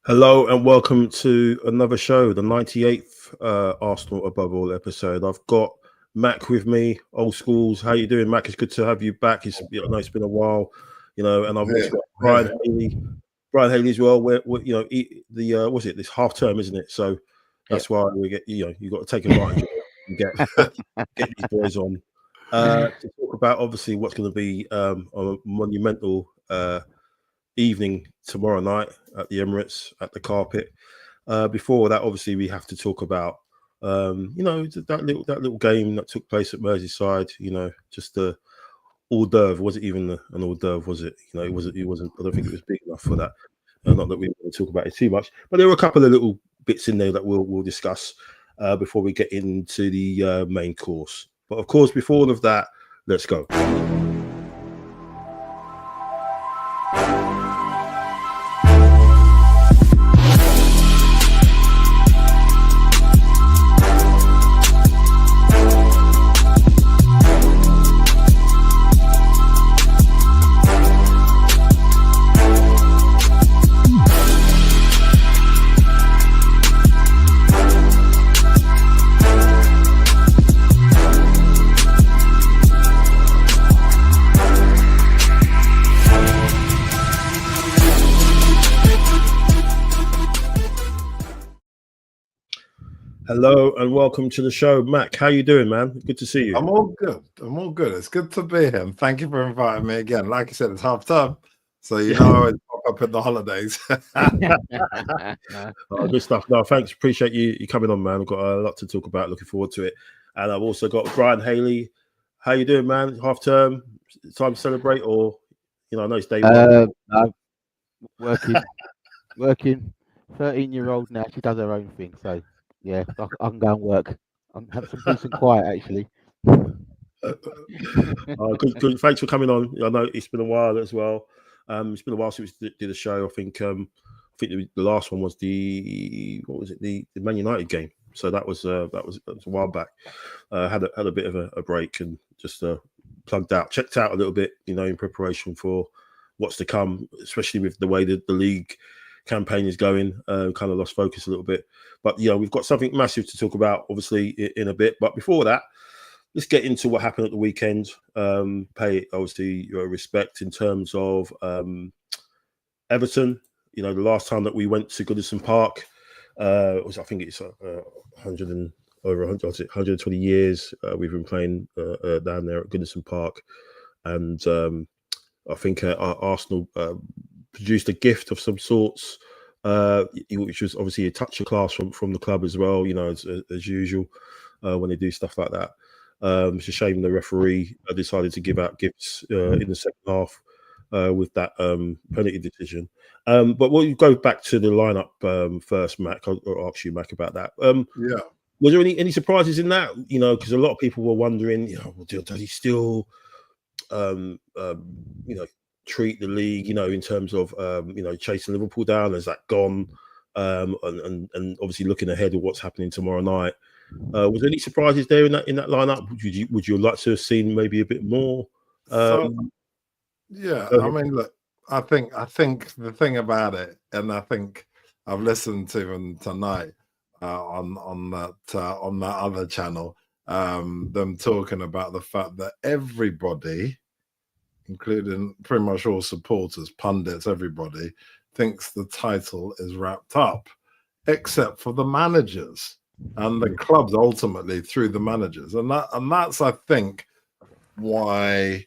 Hello and welcome to another show, the 98th Arsenal Above All episode. I've got Mac with me, old schools. How you doing, Mac? It's good to have you back. I know it's been a while, and I've also got Brian Haley as well. What's it? This half term, isn't it? So that's why we get you got to take advantage of it and get these boys on to talk about obviously what's going to be a monumental evening tomorrow night at the Emirates at the Carpet. Before that, obviously, we have to talk about that little game that took place at Merseyside. Just the hors d'oeuvre. Was it even an hors d'oeuvre? Was it? It wasn't. It wasn't. I don't think it was big enough for that. Not that we want to talk about it too much, but there were a couple of little bits in there that we'll discuss before we get into the main course. But of course, before all of that, let's go. Hello and welcome to the show, Mac. How you doing, man? Good to see you. I'm all good. It's good to be here. And thank you for inviting me again. Like you said, it's half term, so I always pop up in the holidays. Good stuff. No, thanks. Appreciate you coming on, man. I've got a lot to talk about. Looking forward to it. And I've also got Brian Haley. How you doing, man? Half term, time to celebrate, or I know it's day one. No, working. 13-year-old now. She does her own thing, so. Yeah, I can go and work. I'm have some peace and quiet actually. Good. Thanks for coming on. I know it's been a while as well. It's been a while since we did a show. I think the last one was the Man United game. So that was a while back. Had a bit of a break and just checked out a little bit, in preparation for what's to come, especially with the way that the league campaign is going. Kind of lost focus a little bit. But we've got something massive to talk about, obviously, in a bit. But before that, let's get into what happened at the weekend. Pay obviously your respect in terms of Everton. The last time that we went to Goodison Park I think it's 120 years we've been playing down there at Goodison Park, and I think Arsenal produced a gift of some sorts. Which was obviously a touch of class from the club as well, as usual when they do stuff like that. It's a shame the referee decided to give out gifts in the second half with that penalty decision. But we'll go back to the lineup first, Mac. I'll ask you, Mac, about that. Was there any surprises in that? Because a lot of people were wondering, does he still, treat the league, in terms of chasing Liverpool down? Is that gone? And obviously looking ahead at what's happening tomorrow night. Was there any surprises there in that lineup? Would you like to have seen maybe a bit more? I mean, look, I think the thing about it, and I think I've listened to them tonight on that other channel, them talking about the fact that everybody, including pretty much all supporters, pundits, everybody, thinks the title is wrapped up, except for the managers and the clubs ultimately through the managers. And that's, I think, why,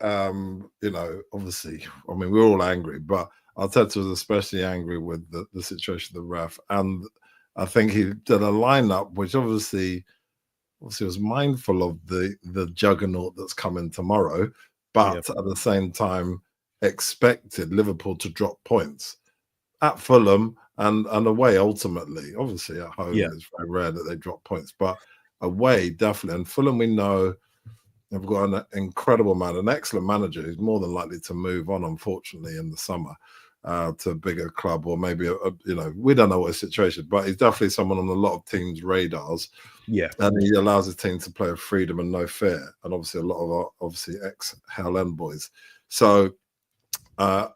obviously, I mean, we're all angry, but Arteta was especially angry with the situation of the ref. And I think he did a lineup which obviously was mindful of the juggernaut that's coming tomorrow, but at the same time expected Liverpool to drop points at Fulham and away ultimately. Obviously at home it's very rare that they drop points, but away definitely. And Fulham, we know, they've got an incredible man, an excellent manager who's more than likely to move on, unfortunately, in the summer to a bigger club, or maybe we don't know what his situation is, but he's definitely someone on a lot of teams' radars. Yeah, and he allows his team to play with freedom and no fear, and obviously a lot of ex Hell End boys. So I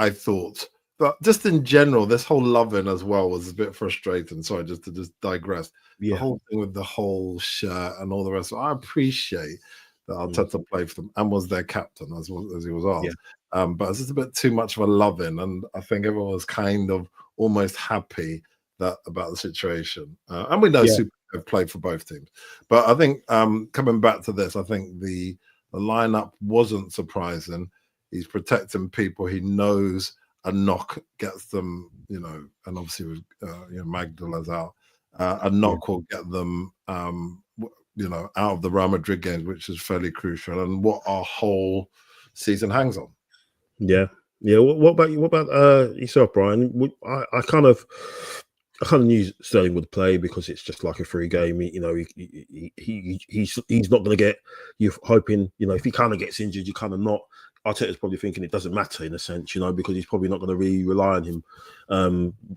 thought but just in general, this whole loving as well was a bit frustrating. Sorry, just to digress. The whole thing with the whole shirt and all the rest. I appreciate that Arteta played for them and was their captain as he was ours. But it's just a bit too much of a loving, and I think everyone was kind of almost happy about the situation. And we know Super have played for both teams, but I think coming back to this, I think the lineup wasn't surprising. He's protecting people he knows a knock gets them, and obviously with Magdala's out, a knock will get them, out of the Real Madrid games, which is fairly crucial, and what our whole season hangs on. Yeah. What about you? What about yourself, Brian? I kind of knew Sterling would play because it's just like a free game. He's not going to get you hoping. If he kind of gets injured, you kind of not. Arteta's probably thinking it doesn't matter in a sense, because he's probably not going to really rely on him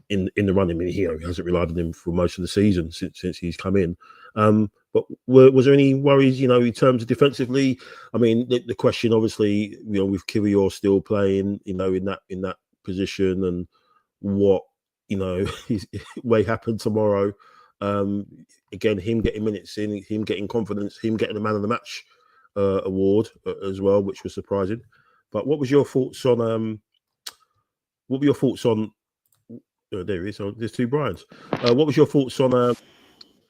in the running. He hasn't relied on him for most of the season since he's come in. But was there any worries, in terms of defensively? I mean, the question obviously, with Kiwior still playing, in that position, and what may happen tomorrow. Again, him getting minutes in, him getting confidence, him getting the man of the match award as well, which was surprising. But what was your thoughts on? What were your thoughts on? There he is. Oh, there's two Brians. What was your thoughts on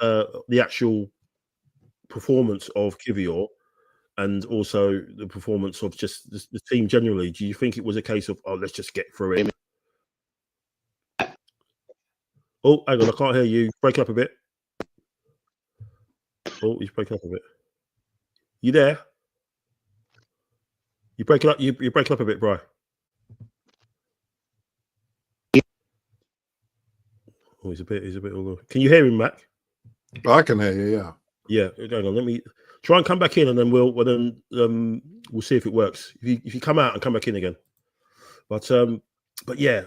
the actual performance of Kiwior, and also the performance of just the team generally? Do you think it was a case of let's just get through it? Oh, hang on, I can't hear you. Break up a bit. Oh, he's breaking up a bit. You there? You break it up. You break up a bit, Bri. Oh, he's a bit all over. Can you hear him, Mac? I can hear you. Yeah. Yeah. Hang on. Let me try and come back in, and then we'll see if it works. If you come out and come back in again. But yeah.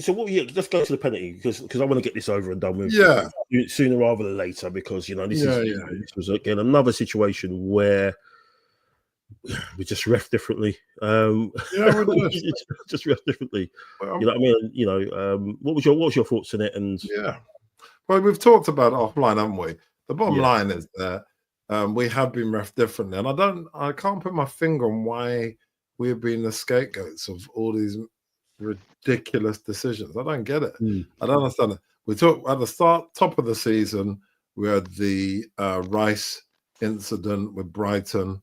So let's go to the penalty because I want to get this over and done with. Yeah. Sooner rather than later, because this was again another situation where we just ref differently. We just ref differently. You know what I mean? What was your thoughts on it? And well, we've talked about it offline, haven't we? The bottom line is that we have been ref differently, and I can't put my finger on why we've been the scapegoats of all these ridiculous decisions. I don't get it. I don't understand it. We talked at the top of the season. We had the Rice incident with Brighton.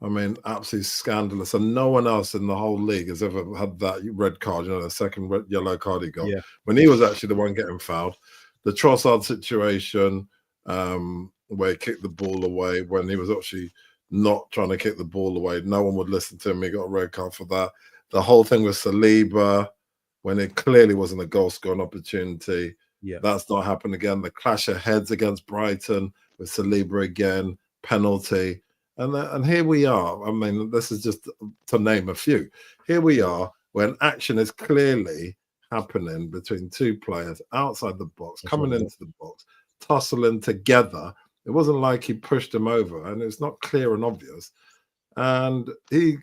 I mean, absolutely scandalous, and no one else in the whole league has ever had that red card. The second yellow card he got when he was actually the one getting fouled. The Trossard situation, where he kicked the ball away when he was actually not trying to kick the ball away. No one would listen to him. He got a red card for that. The whole thing with Saliba, when it clearly wasn't a goal-scoring opportunity. That's not happened again. The clash of heads against Brighton with Saliba again, penalty. And here we are. I mean, this is just to name a few. Here we are when action is clearly happening between two players outside the box, coming into the box, tussling together. It wasn't like he pushed him over, and it's not clear and obvious. And the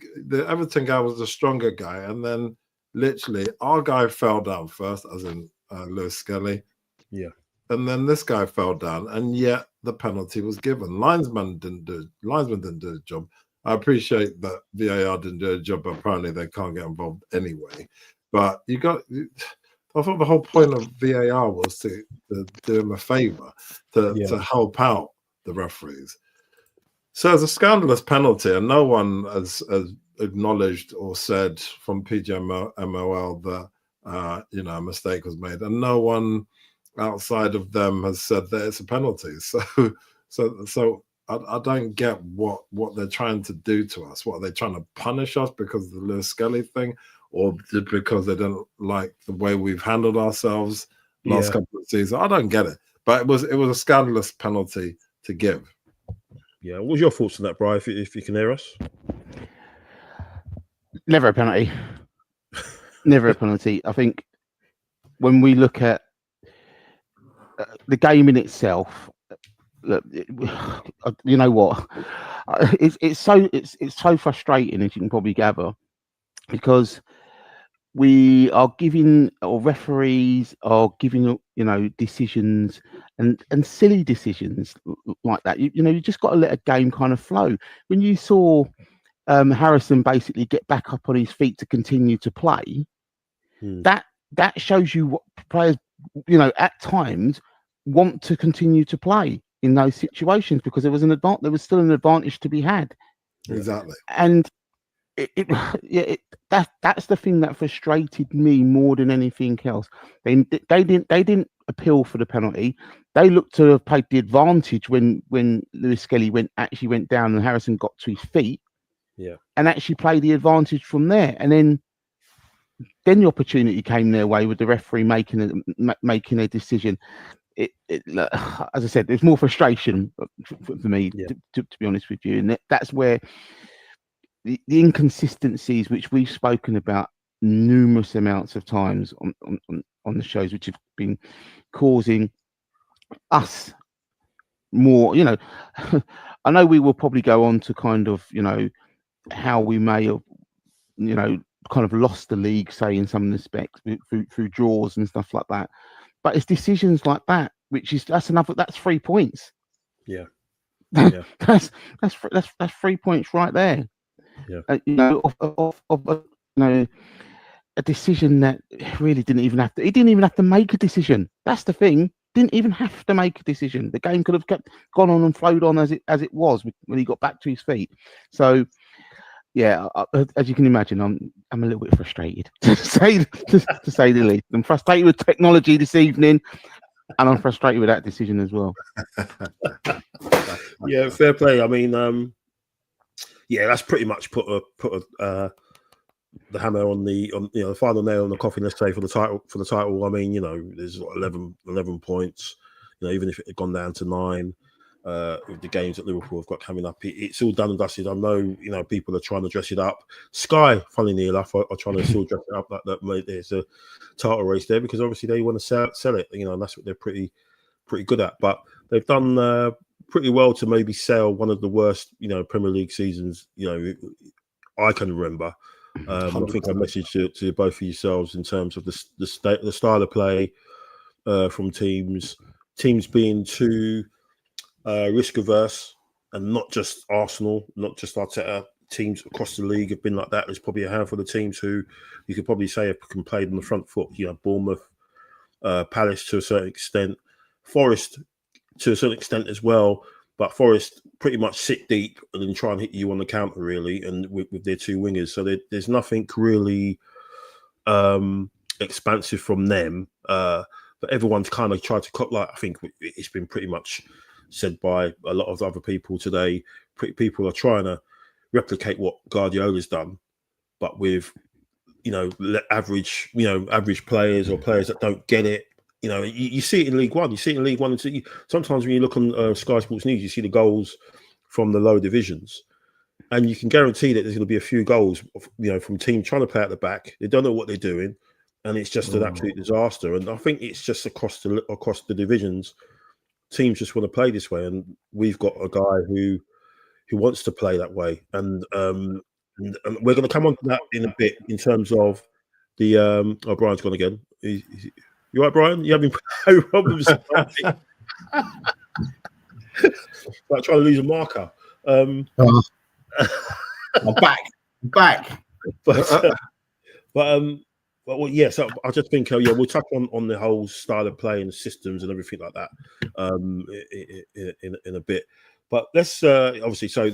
Everton guy was the stronger guy, and then literally our guy fell down first, as in Lewis Skelly. And then this guy fell down, and yet the penalty was given. Linesman didn't do the job. I appreciate that VAR didn't do a job, but apparently they can't get involved anyway. But I thought the whole point of VAR was to do him a favour, to help out the referees. So it's a scandalous penalty, and no one has acknowledged or said from PGMOL that a mistake was made, and no one outside of them has said that it's a penalty. So I don't get what they're trying to do to us. What are they trying to punish us because of the Lewis Skelly thing, or because they don't like the way we've handled ourselves last couple of seasons? I don't get it. But it was a scandalous penalty to give. Yeah, what was your thoughts on that, Brian? If you can hear us, never a penalty. Never a penalty. I think when we look at the game in itself, look, you know what? It's so frustrating, as you can probably gather, because we are giving, or referees are giving, decisions and silly decisions like that. You just got to let a game kind of flow. When you saw Harrison basically get back up on his feet to continue to play, that shows you what players, at times want to continue to play in those situations, because there was still an advantage to be had. Exactly. And that's the thing that frustrated me more than anything else. They didn't appeal for the penalty. They looked to have played the advantage when Lewis Skelly went down and Harrison got to his feet. Yeah. And actually played the advantage from there. And then the opportunity came their way with the referee making a decision. As I said, there's more frustration for me, to be honest with you, and that's where the inconsistencies, which we've spoken about numerous amounts of times on the shows, which have been causing us more. I know we will probably go on to kind of how we may have kind of lost the league, say, in some respects through draws and stuff like that. But it's decisions like that, that's 3 points. Yeah. That's 3 points right there. Yeah. Of a decision that really didn't even have to. He didn't even have to make a decision. That's the thing. Didn't even have to make a decision. The game could have gone on and flowed on as it was when he got back to his feet. So, yeah, as you can imagine, I'm a little bit frustrated to say the least. I'm frustrated with technology this evening, and I'm frustrated with that decision as well. Yeah, fair play. I mean, that's pretty much put the hammer on the final nail on the coffin, let's say, for the title. I mean, there's 11 points. Even if it had gone down to 9, with the games that Liverpool have got coming up, it's all done and dusted. I know, people are trying to dress it up. Sky, funnily enough, are trying to still dress it up that there's a title race there, because obviously they want to sell it, and that's what they're pretty good at. But they've done pretty well to maybe sell one of the worst, Premier League seasons, I can remember. I think I messaged to both of yourselves in terms of the style of play from teams being too risk averse, and not just Arsenal, not just Arteta. Teams across the league have been like that. There's probably a handful of teams who you could probably say have played on the front foot. Bournemouth, Palace to a certain extent, Forest to a certain extent as well. But Forest pretty much sit deep and then try and hit you on the counter, really, and with their two wingers. So there's nothing really expansive from them. But everyone's kind of tried to I think it's been pretty much said by a lot of other people today. People are trying to replicate what Guardiola's done, but with average players, or players that don't get it. You see it in League One. You see it in League One and Two. Sometimes when you look on Sky Sports News, you see the goals from the lower divisions, and you can guarantee that there's going to be a few goals, from teams trying to play at the back. They don't know what they're doing, and it's just an absolute disaster. And I think it's just across the divisions. Teams just want to play this way, and we've got a guy who wants to play that way. And we're going to come on to that in a bit in terms of the. Brian's gone again. You right, Brian? You having no problems? Like trying to lose a marker. I'm back. Well, yeah. So I just think, we'll touch on the whole style of play and the systems and everything like that in a bit. But let's obviously. So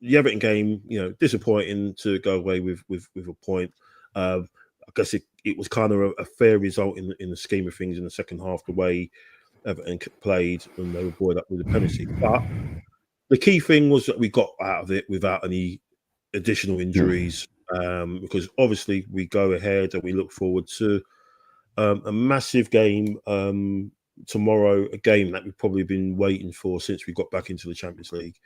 the Everton game, disappointing to go away with a point. I guess it was kind of a fair result in the scheme of things in the second half, the way Everton played when they were buoyed up with the penalty. But the key thing was that we got out of it without any additional injuries, because obviously we go ahead and we look forward to a massive game tomorrow, a game that we've probably been waiting for since we got back into the Champions League.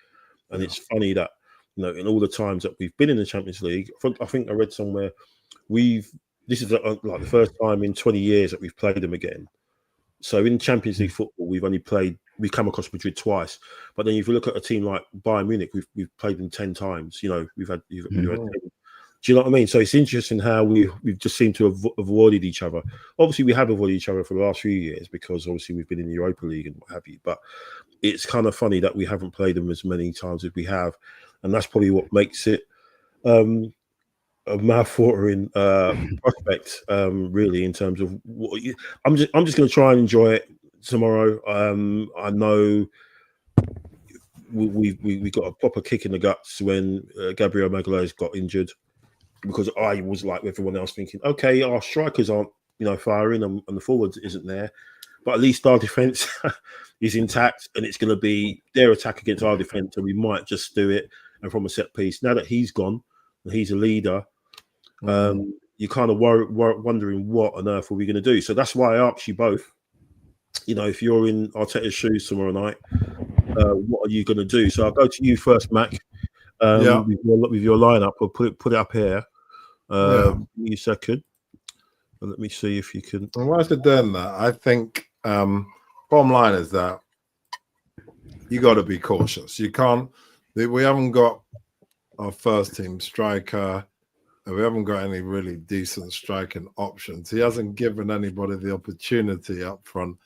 And it's funny that, in all the times that we've been in the Champions League, I think I read somewhere, this is like the first time in 20 years that we've played them again. So in Champions League football, we've come across Madrid twice. But then if you look at a team like Bayern Munich, we've played them 10 times. We've had Do you know what I mean? So it's interesting how we've just seemed to have avoided each other. Obviously, we have avoided each other for the last few years because obviously we've been in the Europa League and what have you. But it's kind of funny that we haven't played them as many times as we have, and that's probably what makes it a mouth-watering prospect, really, in terms of what I'm just going to try and enjoy it tomorrow. I know we got a proper kick in the guts when Gabriel Magalhaes got injured, because I was like everyone else thinking, okay, our strikers aren't firing and the forwards isn't there, but at least our defense is intact, and it's going to be their attack against our defense, and we might just do it and from a set piece. Now that he's gone and he's a leader, you're kind of wondering what on earth are we going to do. So that's why I asked you both, if you're in Arteta's shoes tomorrow night, what are you going to do? So I'll go to you first, Mac. With your lineup, I'll put it up here. Give me a second. Let me see if you can. And whilst you're doing that, I think bottom line is that you got to be cautious. You can't. We haven't got our first team striker. We haven't got any really decent striking options. He hasn't given anybody the opportunity up front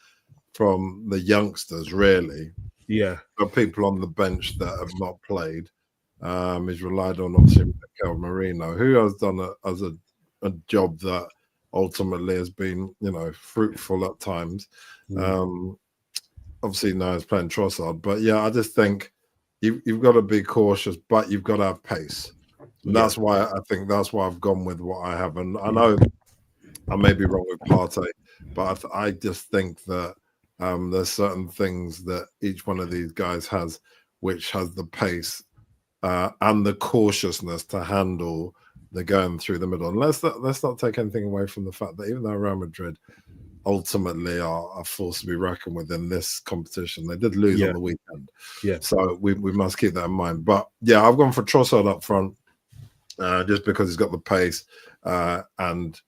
from the youngsters, really. Yeah. Got people on the bench that have not played. He's relied on, obviously, Mikel Merino, who has done a job that ultimately has been, fruitful at times. Obviously now he's playing Trossard, but yeah, I just think you've got to be cautious, but you've got to have pace. That's why I've gone with what I have. And I know I may be wrong with Partey, but I just think that there's certain things that each one of these guys has, which has the pace and the cautiousness to handle the going through the middle. And let's not take anything away from the fact that even though Real Madrid ultimately are a force to be reckoned with in this competition, they did lose on the weekend. Yeah. So we must keep that in mind. But yeah, I've gone for Trossard up front just because he's got the pace and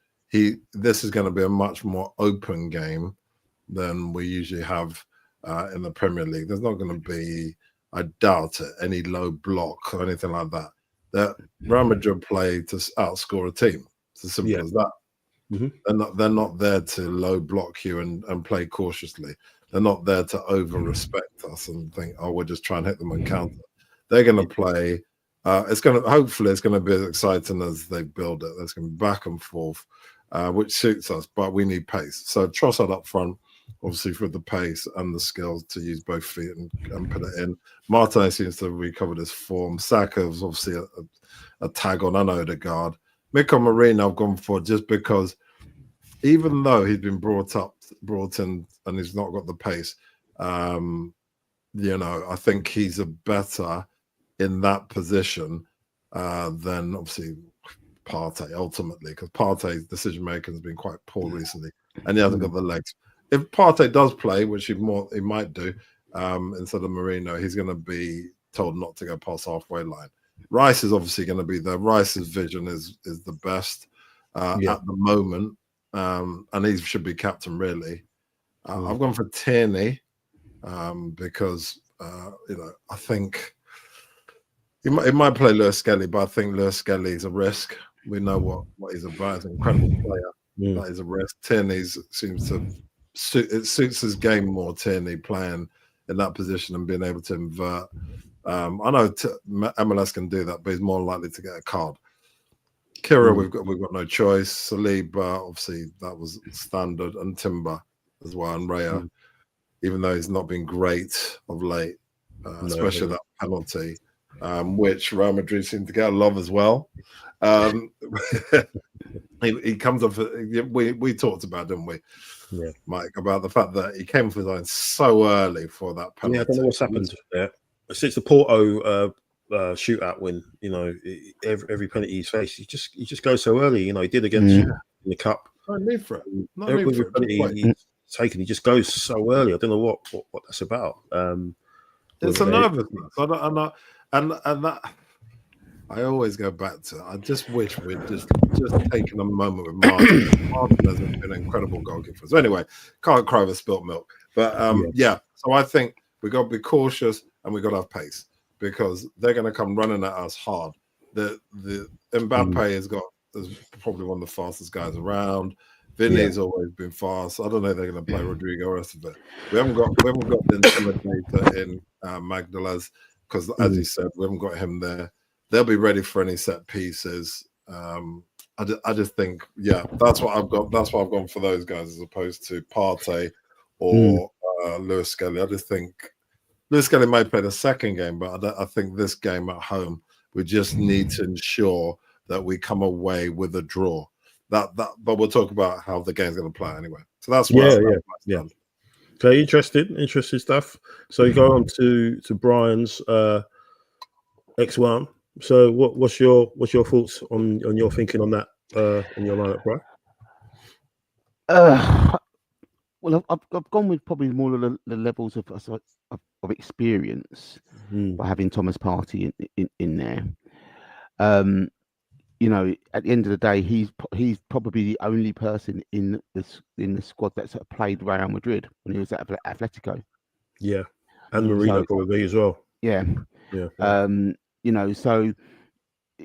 this is going to be a much more open game than we usually have in the Premier League. There's not going to be, I doubt it, any low block or anything like that. That Real Madrid play to outscore a team. It's as simple as that. They're not there to low block you and play cautiously. They're not there to over respect us and think, oh, we're just trying to hit them on counter. They're going to play. Hopefully it's going to be as exciting as they build it. There's going to be back and forth, which suits us, but we need pace. So Trossard up front, obviously for the pace and the skills to use both feet and put it in. Martin seems to have recovered his form. Saka was obviously a tag on Odegaard. Mikel Merino I've gone for just because even though he's been brought in and he's not got the pace, I think he's a better in that position than obviously Partey ultimately, because Partey's decision making has been quite poor recently and he hasn't got the legs. If Partey does play, which he might do, instead of Merino, he's going to be told not to go past halfway line. Rice is obviously going to be there. Rice's vision is the best at the moment, and he should be captain, really. I've gone for Tierney because, I think he might play Lewis Skelly, but I think Lewis Skelly is a risk. We know what he's about. He's an incredible player. That is a risk. Tierney seems to it suits his game more, Tierney playing in that position and being able to invert. I know MLS can do that, but he's more likely to get a card. Kira, we've got no choice. Saliba, obviously that was standard, and Timber as well, and Raya, even though he's not been great of late, especially that penalty, which Real Madrid seem to get a love as well. He comes off. We talked about, didn't we? Yeah, Mike, about the fact that he came off his line so early for that penalty. Yeah, I don't know what's happened there. Since the Porto shootout win, every penalty he's faced, he just goes so early. He did against in the cup. No need for it. Every penalty he's taken, he just goes so early. I don't know what that's about. It's a nervousness. And that. I always go back to. I just wish we'd just taken a moment with Martin. Martin has been an incredible goalkeeper. So anyway, can't cry over spilt milk. But so I think we got to be cautious and we got to have pace because they're going to come running at us hard. the Mbappe is probably one of the fastest guys around. Vinny's always been fast. I don't know if they're going to play Rodrigo or rest of it. We haven't got the intimidator in Magdala's because, as you said, we haven't got him there. They'll be ready for any set pieces. I just think, that's what I've got. That's why I've gone for those guys as opposed to Partey or Lewis Skelly. I just think Lewis Skelly may play the second game, but I think this game at home, we just need to ensure that we come away with a draw. But we'll talk about how the game's going to play anyway. So that's where Okay, interesting stuff. So you go on to Brian's X1. So what's your thoughts on your thinking on that in your lineup, Brian? Well, I've gone with probably more of the levels of experience by having Thomas Partey in there. You know, at the end of the day, he's probably the only person in the squad that's played Real Madrid when he was at Atletico. Yeah, and Marino probably as well. Yeah. You know, so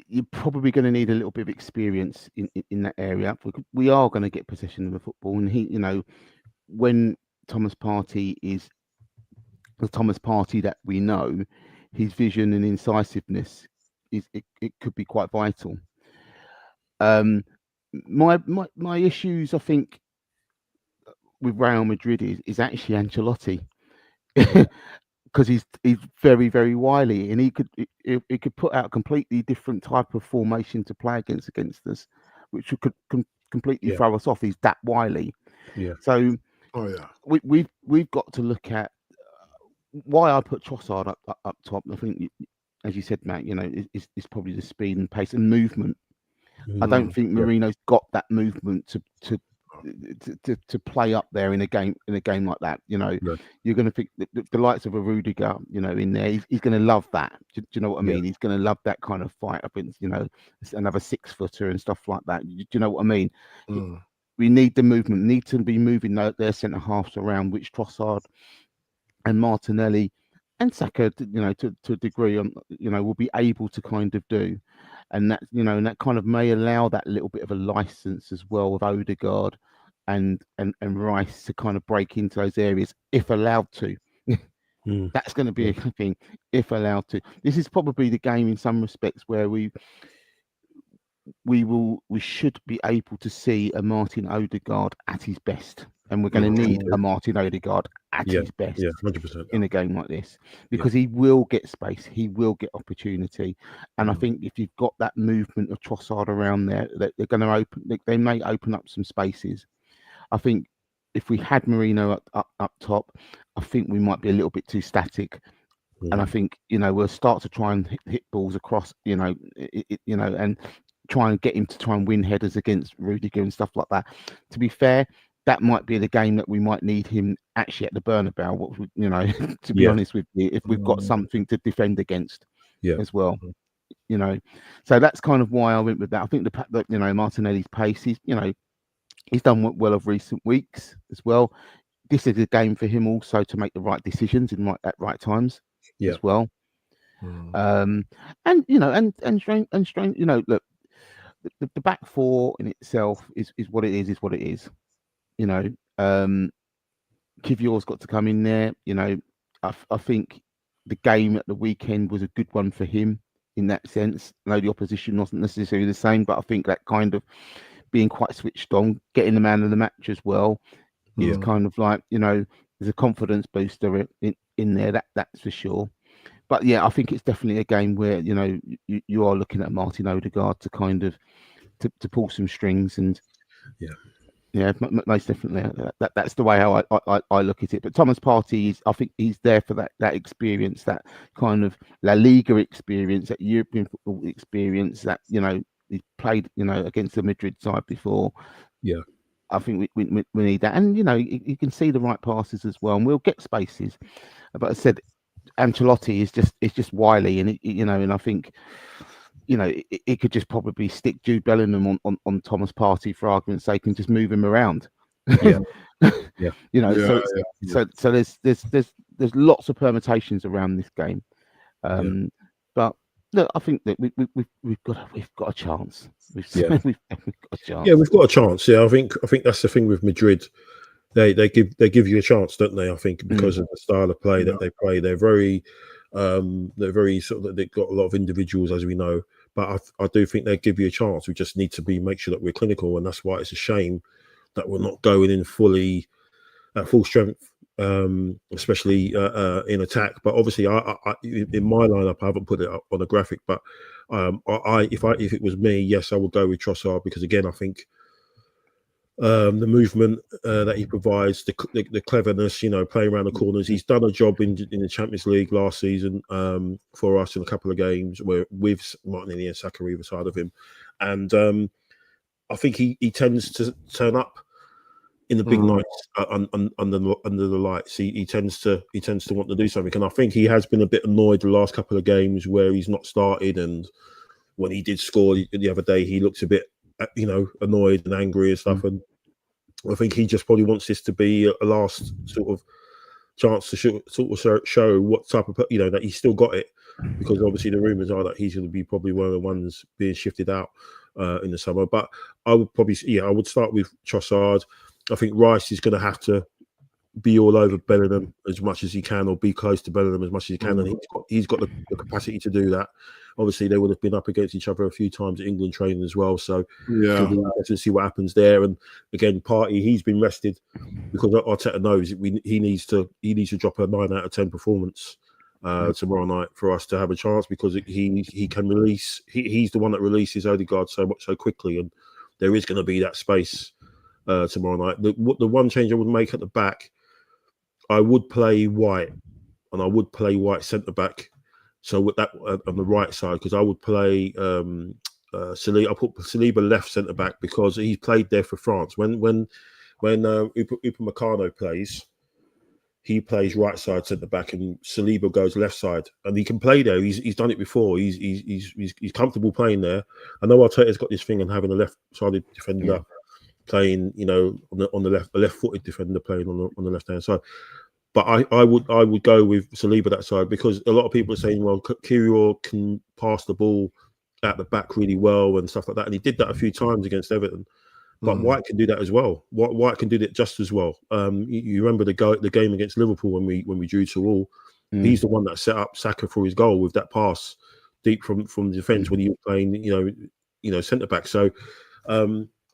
you're probably going to need a little bit of experience in that area. We are going to get possession of the football, and he, you know, when Thomas Partey is the Thomas Partey that we know, his vision and incisiveness it could be quite vital. My issues, I think, with Real Madrid is actually Ancelotti, because he's very, very wily, and he could put out a completely different type of formation to play against us, which could completely throw us off. He's that wily. Yeah. So we've got to look at why I put Trossard up top. I think, as you said, Matt, you know, it's probably the speed and pace and movement. I don't think Marino's got that movement to play up there in a game like that. You know, you're going to think the likes of a Rudiger, you know, in there. He's going to love that. Do you know what I mean? He's going to love that kind of fight against, you know, another 6-footer and stuff like that. Do you know what I mean? We need the movement. Need to be moving their centre halves around, which Trossard and Martinelli and Saka, you know, to a degree, you know, will be able to kind of do. And that, you know, and that kind of may allow that little bit of a license as well with Odegaard and Rice to kind of break into those areas if allowed to. That's going to be a thing if allowed to. This is probably the game in some respects where we should be able to see a Martin Odegaard at his best, and we're going to need a Martin Odegaard at his best 100%. in a game like this, because he will get space, he will get opportunity, and I think if you've got that movement of Trossard around there, that they're going to open, they may open up some spaces. I think if we had Marino up top, I think we might be a little bit too static. And I think, you know, we'll start to try and hit balls across, you know, you know, and try and get him to try and win headers against Rudiger and stuff like that. To be fair, that might be the game that we might need him actually at the Bernabeu, you know, to be honest with you, if we've got something to defend against as well, you know. So that's kind of why I went with that. I think the you know, Martinelli's pace, he's done well of recent weeks as well. This is a game for him also to make the right decisions at right times as well. And you know, and strange, you know, look, the back four in itself is what it is. You know, Kivior's got to come in there. You know, I think the game at the weekend was a good one for him in that sense. I know the opposition wasn't necessarily the same, but I think that kind of being quite switched on, getting the man of the match as well, is kind of like, you know, there's a confidence booster in there. That's for sure. But yeah, I think it's definitely a game where, you know, you are looking at Martin Odegaard to kind of to pull some strings, and most definitely that's the way how I look at it. But Thomas Partey I think he's there for that experience, that kind of La Liga experience, that European football experience, that, you know, he's played, you know, against the Madrid side before. I think we need that, and you know, you can see the right passes as well, and we'll get spaces. But I said, Ancelotti is just wily, and you know, and I think, you know, it could just probably stick Jude Bellingham on Thomas Partey for argument's sake and just move him around. You know, so there's lots of permutations around this game, but look, I think that we've got a chance. We've Yeah. we've got a chance. Yeah, we've got a chance. Yeah, I think that's the thing with Madrid. They give you a chance, don't they? I think because of the style of play that they play, they're very sort of, they've got a lot of individuals, as we know. But I do think they give you a chance. We just need to make sure that we're clinical, and that's why it's a shame that we're not going in fully at full strength, especially in attack. But obviously, I in my lineup, I haven't put it up on a graphic, but if it was me, yes, I would go with Trossard, because again, I think the movement that he provides, the cleverness, playing around the corners. He's done a job in the Champions League last season for us in a couple of games where with Martinelli and Saka either side of him, and I think he tends to turn up in the big nights under the lights. He tends to want to do something, and I think he has been a bit annoyed the last couple of games where he's not started, and when he did score the other day, he looks a bit annoyed and angry and stuff. And I think he just probably wants this to be a last sort of chance to show what type of that he's still got it, because obviously the rumours are that he's going to be probably one of the ones being shifted out in the summer. But I would probably I would start with Trossard. I think Rice is going to have to be all over Bellingham as much as he can, or be close to Bellingham as much as he can, and he's got the capacity to do that. Obviously, they would have been up against each other a few times at England training as well, so to see what happens there. And again, Partey, he's been rested because Arteta knows he needs to drop a 9 out of 10 performance tomorrow night for us to have a chance, because he can release. He's the one that releases Odegaard so quickly, and there is going to be that space tomorrow night. The one change I would make at the back, I would play White, and I would play White centre back. So with that on the right side, because I would play Saliba. I put Saliba left centre back because he played there for France. When Upamecano plays, he plays right side centre back, and Saliba goes left side, and he can play there. He's done it before. He's comfortable playing there. I know Arteta's got this thing on having a left-sided defender playing, on the left-footed defender playing on the left-hand side. But I would go with Saliba that side, because a lot of people are saying, well, Kyrgios can pass the ball at the back really well and stuff like that, and he did that a few times against Everton. But White can do that as well. White can do that just as well. You remember the game against Liverpool when we drew 2-2. He's the one that set up Saka for his goal with that pass deep from the defence when he was playing centre back. So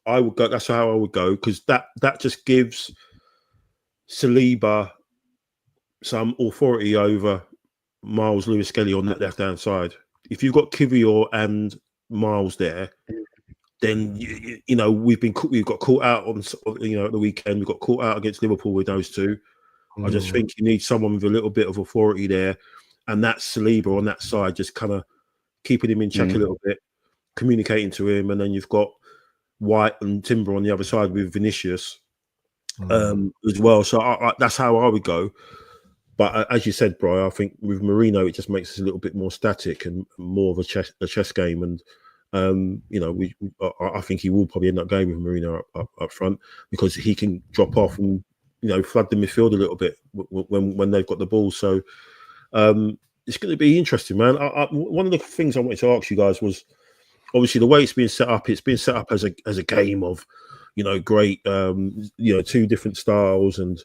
I would go. That's how I would go, because that just gives Saliba some authority over Miles Lewis-Skelly on that left-hand side. If you've got Kvyat and Miles there, then we've got caught out on at the weekend. We got caught out against Liverpool with those two. I just think you need someone with a little bit of authority there, and that's Saliba on that side, just kind of keeping him in check a little bit, communicating to him, and then you've got White and Timber on the other side with Vinicius as well. So that's how I would go. But as you said, Bri, I think with Mourinho, it just makes us a little bit more static and more of a chess game. And I think he will probably end up going with Mourinho up front, because he can drop off and flood the midfield a little bit when they've got the ball. So it's going to be interesting, man. One of the things I wanted to ask you guys was, obviously the way it's been set up. It's been set up as a game of great two different styles, and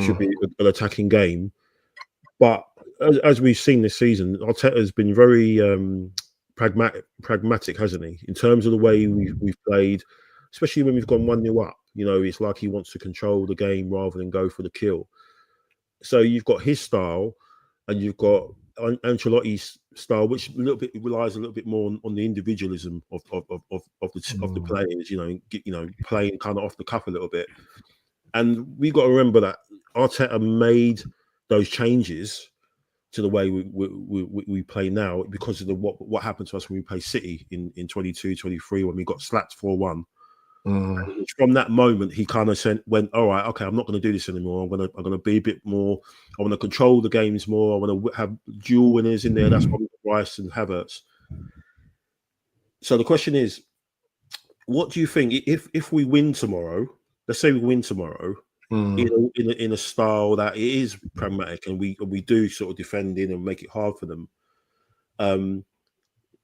should be an attacking game. But as we've seen this season, Arteta has been very pragmatic, hasn't he? In terms of the way we've played, especially when we've gone 1-0 up. It's like he wants to control the game rather than go for the kill. So you've got his style, and you've got Ancelotti's style, which relies a little bit more on the individualism of the players. Playing kind of off the cuff a little bit. And we've got to remember that Arteta made those changes to the way we play now because of what happened to us when we played City in 22-23 when we got slapped 4-1. From that moment, he kind of went, all right, okay, I'm not going to do this anymore. I'm going to be a bit more. I want to control the games more. I want to have dual winners in there. That's probably Rice and Havertz. So the question is, what do you think if we win tomorrow? Let's say we win tomorrow. In a style that it is pragmatic, and we do sort of defend in and make it hard for them.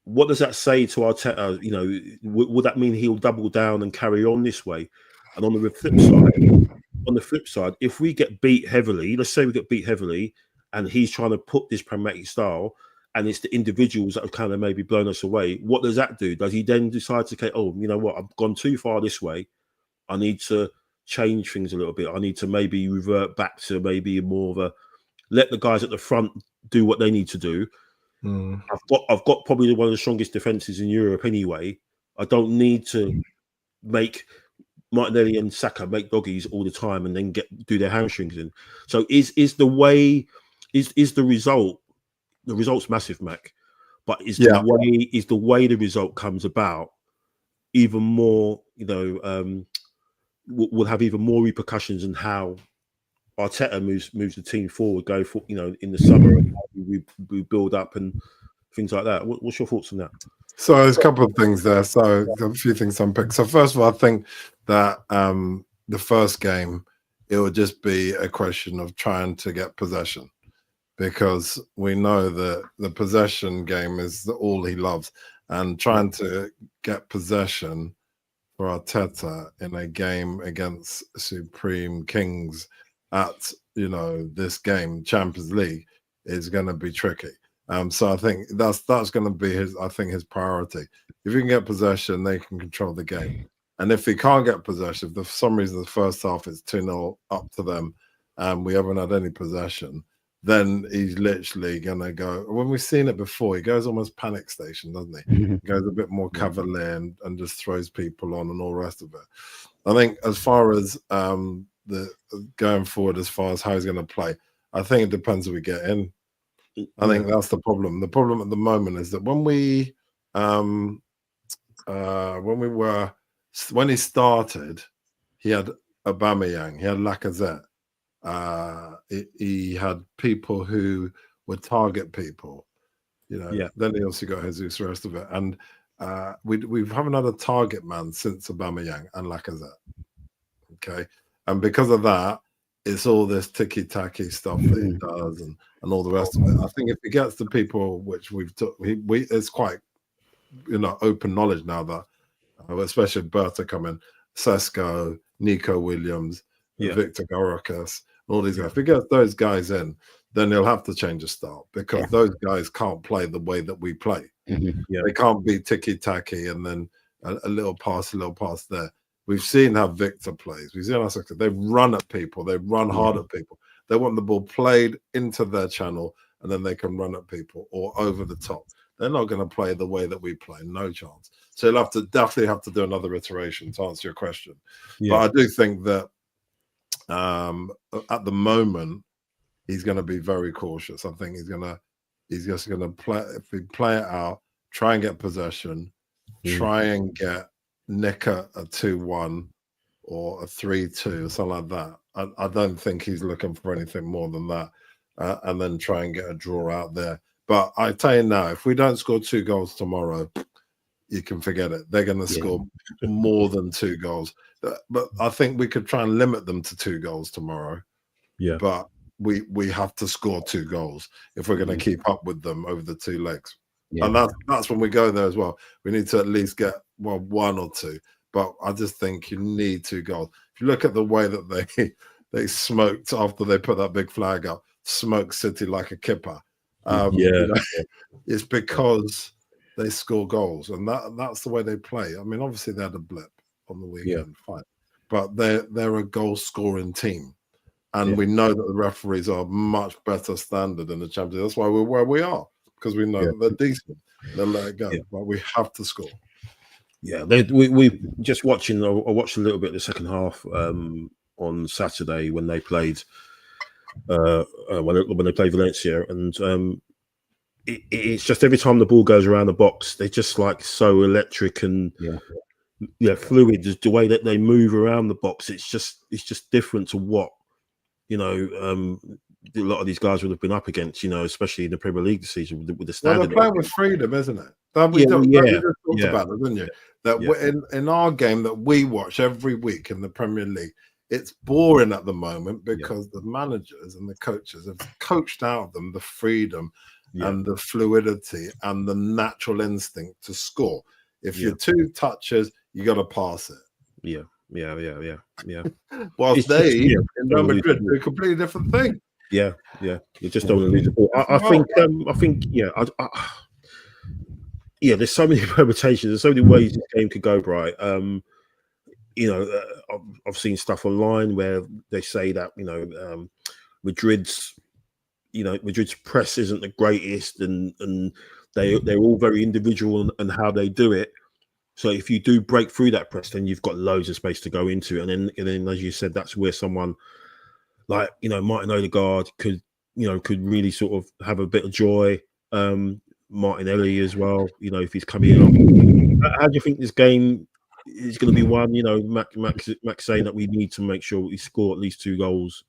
what does that say to Arteta? You know, would that mean he'll double down and carry on this way? And on the flip side, if we get beat heavily, let's say we get beat heavily, and he's trying to put this pragmatic style, and it's the individuals that have kind of maybe blown us away, what does that do? Does he then decide to, okay, oh, you know what, I've gone too far this way, I need to change things a little bit, I need to maybe revert back to maybe more of a, let the guys at the front do what they need to do. I've got probably one of the strongest defenses in Europe anyway. I don't need to make Martinelli and Saka make doggies all the time and then do their hamstrings in. So is the way, is the result, the result's massive, Mac, but is the way the result comes about even more, you know, will have even more repercussions in how Arteta moves the team forward, go for, you know, in the summer, we build up and things like that. What's your thoughts on that? So there's a couple of things there. So a few things to unpick. So first of all, I think that the first game, it will just be a question of trying to get possession, because we know that the possession game is all he loves, and trying to get possession for Arteta in a game against Supreme Kings at, you know, this game, Champions League, is going to be tricky. So I think that's going to be his priority. If you can get possession, they can control the game. And if he can't get possession, if for some reason the first half is 2-0 up to them and we haven't had any possession, then he's literally going to go, when we've seen it before, he goes almost panic station, doesn't he? He goes a bit more cavalier and just throws people on and all the rest of it. I think as far as the going forward, as far as how he's going to play, I think it depends if we get in. I think that's the problem. The problem at the moment is that when he started, he had Aubameyang, he had Lacazette, he had people who would target people, you know. Yeah. Then he also got Jesus, the rest of it, and we haven't had a target man since Aubameyang and Lacazette. Okay, and because of that, it's all this ticky-tacky stuff that he does and all the rest of it. I think if he gets the people which it's quite, you know, open knowledge now that, especially Berta coming, Sesko, Nico Williams, Victor Gorokas, all these guys. If he gets those guys in, then he'll have to change his style, because those guys can't play the way that we play. They can't be ticky-tacky and then a little pass there. We've seen how Victor plays. We've seen how they run at people. They run hard at people. They want the ball played into their channel, and then they can run at people or over the top. They're not going to play the way that we play. No chance. So you'll definitely have to do another iteration to answer your question. But I do think that at the moment, he's going to be very cautious. I think he's just going to play. If we play it out, try and get possession, try and nick a 2-1 or a 3-2 or something like that. I don't think he's looking for anything more than that, and then try and get a draw out there. But I tell you now, if we don't score 2 goals tomorrow, you can forget it. They're going to score more than 2 goals. But I think we could try and limit them to 2 goals tomorrow. Yeah. But we have to score 2 goals if we're going to keep up with them over the 2 legs. Yeah. And that's when we go there as well. We need to at least get 1 or 2. But I just think you need 2 goals. If you look at the way that they smoked after they put that big flag up, smoked City like a kipper. You know, it's because they score goals, and that's the way they play. I mean, obviously they had a blip on the weekend, fine, but they're a goal scoring team, and we know that the referees are much better standard in the Champions League. That's why we're where we are, because we know that they're decent. They'll let it go, but we have to score. Yeah, we just watching. I watched a little bit of the second half on Saturday when they played when they played Valencia, and it's just every time the ball goes around the box, they're just like so electric and fluid. The way that they move around the box, it's just different to what, you know, a lot of these guys would have been up against, you know, especially in the Premier League this season with the standard. Well, they're playing with freedom, isn't it? You talked about it, didn't you? That in our game that we watch every week in the Premier League, it's boring at the moment because the managers and the coaches have coached out of them the freedom and the fluidity and the natural instinct to score. If you're 2 touches, you got to pass it. Yeah. Whilst in Real Madrid do a completely different thing. Yeah. You just don't want to lose the ball. I think. There's so many permutations. There's so many ways this game could go, right? I've seen stuff online where they say that Madrid's press isn't the greatest, and they're all very individual and how they do it. So if you do break through that press, then you've got loads of space to go into, and then as you said, that's where someone like Martin Odegaard could really sort of have a bit of joy. Martinelli as well, if he's coming in. How do you think this game is going to be won? Max saying that we need to make sure we score at least 2 goals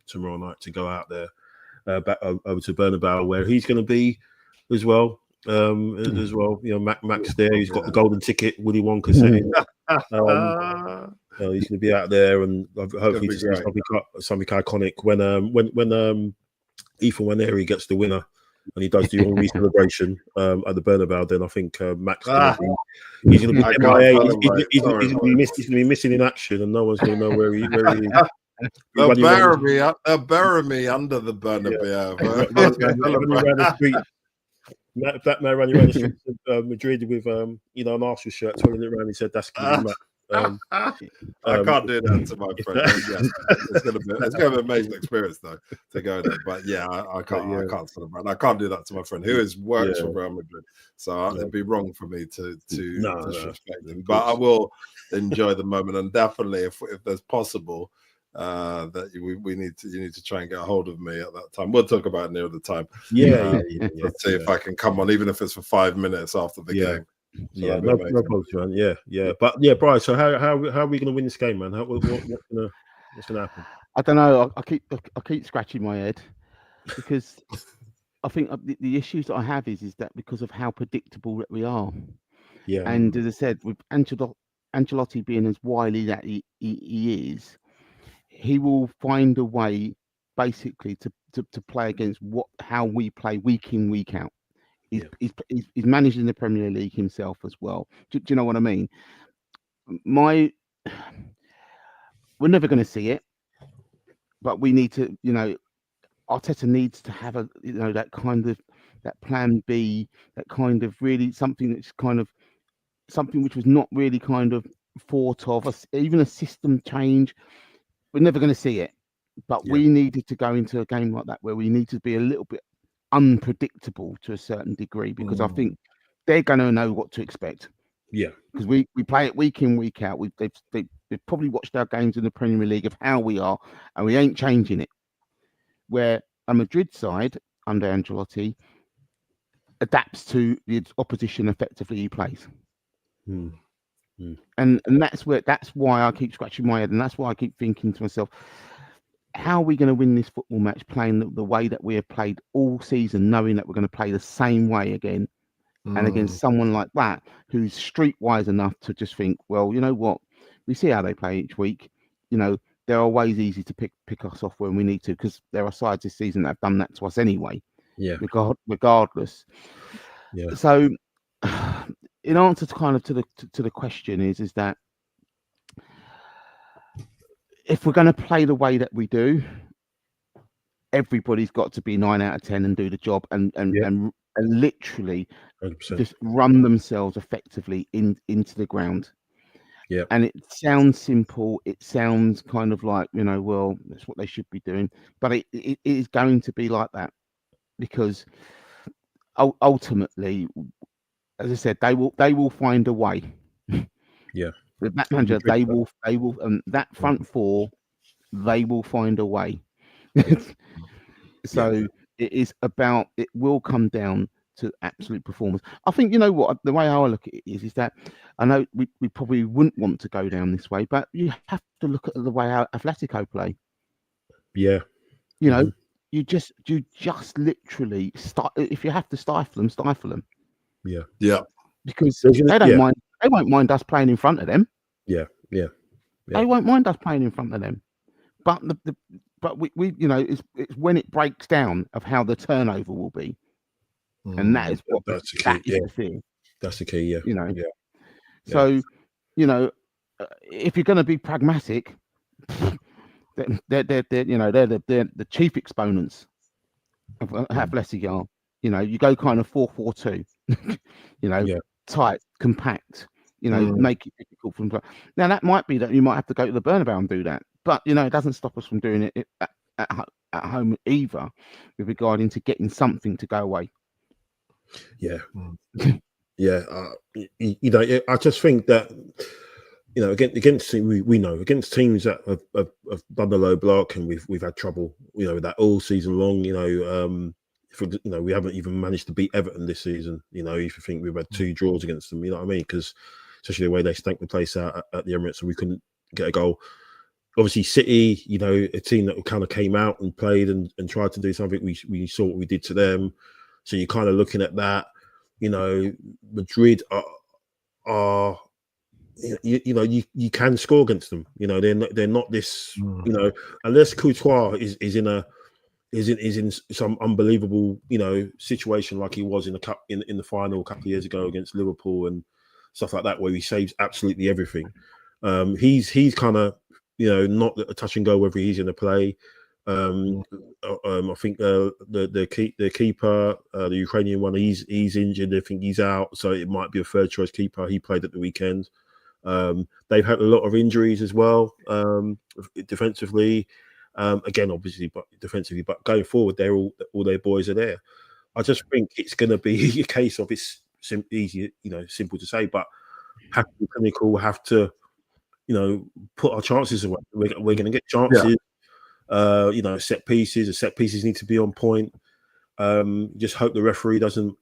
tomorrow night to go out there back over to Bernabeu, where he's going to be as well. Max there, he's got the golden ticket. Willy Wonka saying he's going to be out there, and hopefully to see something iconic when Ethan Waneri gets the winner. And he does the Henri celebration at the Bernabeu. Then I think Max he's going to be MIA. He's going to be missing in action, and no one's going to know where he is. They'll bury me under the Bernabeu. Batman running around the streets of Madrid with an Arsenal shirt, twirling it around. He said, "That's going to be Matt." I can't do that to my friend. It's going to be an amazing experience though to go there. But I can't celebrate. I can't do that to my friend who works for Real Madrid. So it'd be wrong for me to disrespect him. But I will enjoy the moment, and definitely if there's possible that you need to try and get a hold of me at that time. We'll talk about it near the time. Let's see if I can come on, even if it's for 5 minutes after the game. So no problem, man. But Brian. So how are we going to win this game, man? What's going to happen? I don't know. I keep scratching my head because I think the issues that I have is that because of how predictable that we are. Yeah. And as I said, with Ancelotti being as wily that he is, he will find a way basically to play against how we play week in, week out. He's managing the Premier League himself as well. Do you know what I mean? We're never going to see it, but we need to, Arteta needs to have that kind of that plan B, that kind of really something that's kind of something which was not really kind of thought of, even a system change. We're never going to see it, but we needed to go into a game like that where we need to be a little bit unpredictable to a certain degree, because I think they're going to know what to expect. Yeah, because we play it week in, week out. They've probably watched our games in the Premier League of how we are, and we ain't changing it. Where a Madrid side under Ancelotti adapts to the opposition effectively he plays. And that's why I keep scratching my head, and that's why I keep thinking to myself, how are we going to win this football match playing the way that we have played all season, knowing that we're going to play the same way again, and against someone like that who's streetwise enough to just think, well, you know what, we see how they play each week. There are ways easy to pick us off when we need to, because there are sides this season that have done that to us anyway. Yeah, regardless. Yeah. So, in answer to kind of to the question is that if we're going to play the way that we do, everybody's got to be 9 out of 10 and do the job and literally 100%. Just run themselves effectively into the ground. Yeah. And it sounds simple. It sounds kind of like, well, that's what they should be doing. But it is going to be like that, because ultimately, as I said, they will find a way. Yeah. With that manager, they will that front four, they will find a way. So it will come down to absolute performance. I think, the way I look at it is that I know we probably wouldn't want to go down this way, but you have to look at the way how Atletico play. Yeah. You just literally if you have to stifle them. Yeah. Yeah. Because they don't mind. They won't mind us playing in front of them. Yeah. They won't mind us playing in front of them. But but we it's when it breaks down of how the turnover will be. and that is what That's the key. that is Yeah, the thing. that's the key. Yeah, You know. yeah. So, you know, if you're going to be pragmatic, they're the chief exponents of how blessed you are. You know, you go kind of 4-4-2. You know, Yeah. tight, compact. You know, make it difficult for them. Now that might be that you might have to go to the Bernabeu and do that, but you know, it doesn't stop us from doing it at home either, with regarding to getting something to go away. Yeah, yeah. You know, I just think that, you know, against we know against teams that have done the low block, and we've had trouble, you know, with that all season long. You know, you know, we haven't even managed to beat Everton this season. You know, if you think we've had 2 draws against them, you know what I mean? Because especially the way they stank the place out at the Emirates, so we couldn't get a goal. Obviously, City, you know, a team that kind of came out and played and tried to do something. We saw what we did to them, so you're kind of looking at that. You know, Madrid are you know, you can score against them. You know, they're not this. You know, unless Courtois is in some unbelievable, you know, situation like he was in the cup in the final a couple of years ago against Liverpool and stuff like that, where he saves absolutely everything. He's kind of, you know, not a touch and go whether he's going to play. I think the keeper, the Ukrainian one, he's injured. I think he's out, so it might be a third choice keeper. He played at the weekend. They've had a lot of injuries as well, defensively. Again, obviously, but defensively, but going forward, they're all their boys are there. I just think it's going to be a case of it's easy, you know, simple to say, but have to be clinical, have to, you know, put our chances away. We're going to get chances. You know, set pieces. The set pieces need to be on point. Just hope the referee doesn't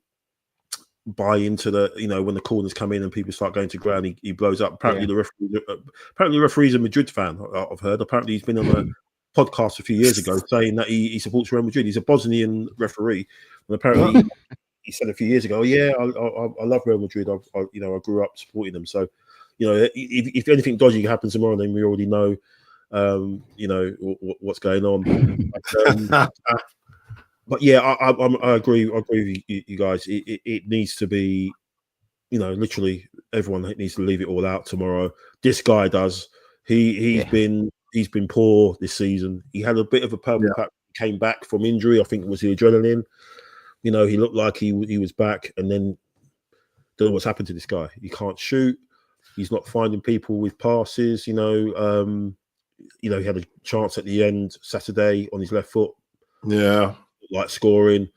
buy into the, you know, when the corners come in and people start going to ground, he blows up. Apparently, the referee's a Madrid fan. I've heard. Apparently, he's been on a podcast a few years ago saying that he supports Real Madrid. He's a Bosnian referee, and apparently he said a few years ago, "Yeah, I love Real Madrid. You know, I grew up supporting them." So, you know, if anything dodgy happens tomorrow, then we already know, you know, what's going on. But yeah, I agree. I agree with you guys. It needs to be, you know, literally everyone needs to leave it all out tomorrow. This guy does. He's been poor this season. He had a bit of a purple patch. Came back from injury. I think it was the adrenaline. You know, he looked like he was back, and then don't know what's happened to this guy. He can't shoot. He's not finding people with passes. You know, he had a chance at the end Saturday on his left foot. Yeah, like scoring.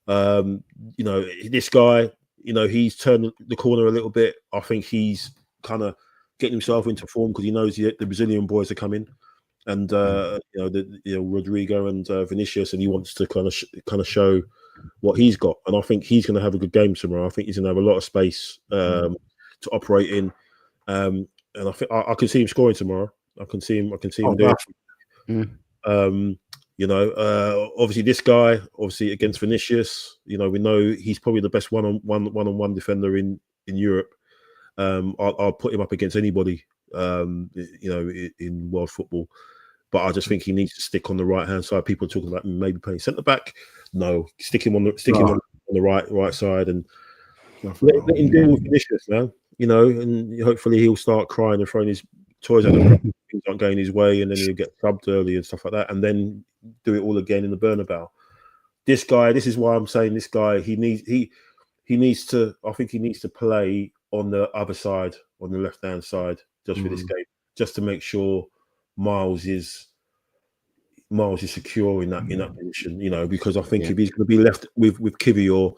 You know, this guy, you know, he's turned the corner a little bit. I think he's kind of getting himself into form because he knows the Brazilian boys are coming, and you know, Rodrigo and Vinicius, and he wants to kind of show what he's got. And I think he's going to have a good game tomorrow. I think he's going to have a lot of space to operate in, and I think I can see him scoring tomorrow. I can see him doing it. You know, obviously this guy, obviously against Vinicius, you know, we know he's probably the best one-on-one defender in Europe. I'll put him up against anybody, you know, in world football. But I just think he needs to stick on the right-hand side. People are talking about maybe playing centre back. No, stick him on the right side and let him deal with Vinicius, man. You know, and hopefully he'll start crying and throwing his toys at the things aren't going his way, and then he'll get subbed early and stuff like that, and then do it all again in the Bernabeu. This guy, this is why I'm saying this guy, he needs to. I think he needs to play on the other side, on the left-hand side, just for this game, just to make sure Miles is secure in that position. You know, because I think if he's going to be left with Kivior,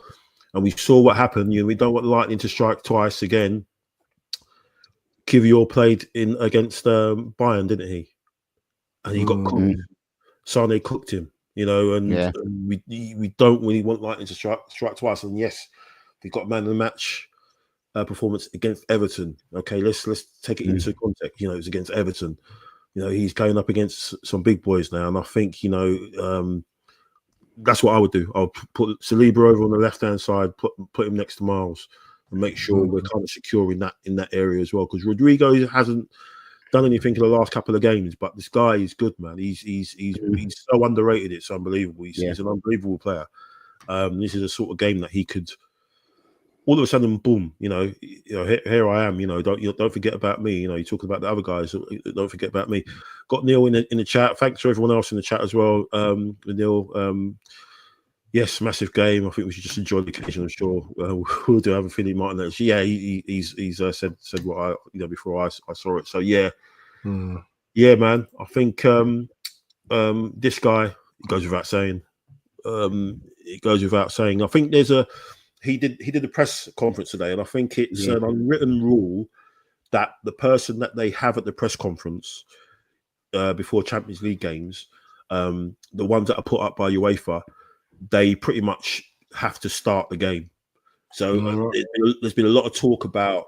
and we saw what happened. You know, we don't want Lightning to strike twice again. Kivior played in against Bayern, didn't he? And he got cooked. Sane cooked him, you know, and we don't really want Lightning to strike twice. And yes, we got man of the match performance against Everton. Okay, let's take it into context. You know, it's against Everton. You know, he's going up against some big boys now, and I think, you know, that's what I would do. I'll put Saliba over on the left-hand side, put him next to Miles, and make sure we're kind of secure in that area as well. Because Rodrigo hasn't done anything in the last couple of games, but this guy is good, man. He's so underrated. It's unbelievable. He's an unbelievable player. This is a sort of game that he could. All of a sudden, boom! Here I am. Don't forget about me. You're talking about the other guys. Don't forget about me. Got Neil in the chat. Thanks to everyone else in the chat as well. Neil, yes, massive game. I think we should just enjoy the occasion. I'm sure we'll do have a Philly Martinez. Yeah, he's said what I before I saw it. So yeah, yeah, man. I think this guy, it goes without saying. It goes without saying. I think there's he did a press conference today, and I think it's an unwritten rule that the person that they have at the press conference before Champions League games, the ones that are put up by UEFA, they pretty much have to start the game. So there's been a lot of talk about,